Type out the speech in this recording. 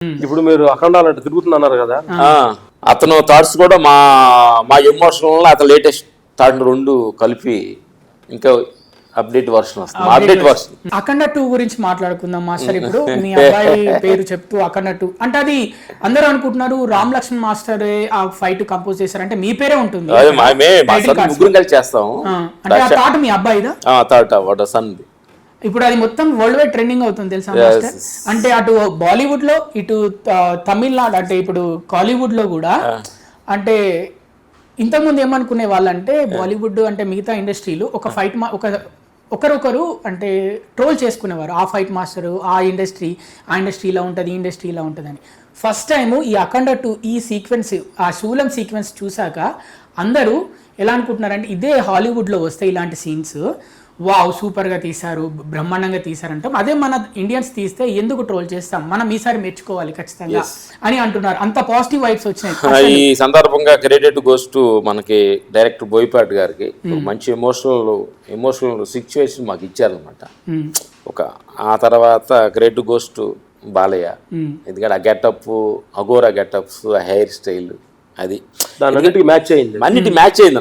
ఇప్పుడు మీరు అఖండాలంటే తిరుగుతున్నారు కదా, అతను థాట్స్ కూడా మా మా ఎమోషనల్ అతను లేటెస్ట్ థాట్ రెండు కలిపి ఇంకా అప్డేట్ వర్షన్ వస్తుంది. అప్డేట్ వర్షన్ అఖండ 2 గురించి మాట్లాడుకుందాం మాస్టర్. ఇప్పుడు మీ అబ్బాయి పేరు చెప్తూ అఖండ 2 అంటే అది అందరూ అనుకుంటున్నారు రామ్ లక్ష్మణ్ మాస్టర్ ఆ ఫైట్ కంపోజ్ చేశారంటే మీ పేరే ఉంటుంది. ముగ్గురు కలిసి చేస్తాం. అంటే ఆ థాట్ మీ అబ్బాయిదా? Thought what son. ఇప్పుడు అది మొత్తం వరల్డ్ వైడ్ ట్రెండింగ్ అవుతుంది తెలుసా మాస్టర్. అంటే అటు బాలీవుడ్ లో ఇటు తమిళనాడు అంటే ఇప్పుడు కాలీవుడ్ లో కూడా అంటే ఇంతకుముందు ఏమనుకునే వాళ్ళంటే బాలీవుడ్ అంటే మిగతా ఇండస్ట్రీలు ఒక ఫైట్ ఒకరొకరు అంటే ట్రోల్ చేసుకునేవారు. ఆ ఫైట్ మాస్టర్ ఆ ఇండస్ట్రీ ఇలా ఉంటుంది, ఈ ఇండస్ట్రీ ఇలా ఉంటుంది అని. ఫస్ట్ టైము ఈ అఖండ 2 ఈ సీక్వెన్స్ ఆ శూలం సీక్వెన్స్ చూసాక అందరూ ఎలా అనుకుంటున్నారంటే ఇదే హాలీవుడ్లో వస్తే ఇలాంటి సీన్స్ వావ్ సూపర్గా తీశారు, బ్రహ్మాండంగా తీశారంటాం. అదే మన ఇండియన్స్ తీస్తే ఎందుకు ట్రోల్ చేస్తాం, మనం ఈసారి మెచ్చుకోవాలి ఖచ్చితంగా అని అంటున్నారు. అంత పాజిటివ్ వైబ్స్ వచ్చినాయి. ఈ సందర్భంగా క్రెడిట్ గోస్ టు మనకి డైరెక్టర్ బోయపాటి గారికి. మంచి ఎమోషనల్ సిచ్యువేషన్ మాకు ఇచ్చారనమాట. ఆ తర్వాత క్రెడిట్ గోస్ టు బాలయ్య. ఎందుకంటే ఆ గెటప్, అఘోరా గెటప్స్, ఆ హెయిర్ స్టైల్ అది దాని మ్యాచ్ అయింది, అన్నిటి మ్యాచ్ అయింది.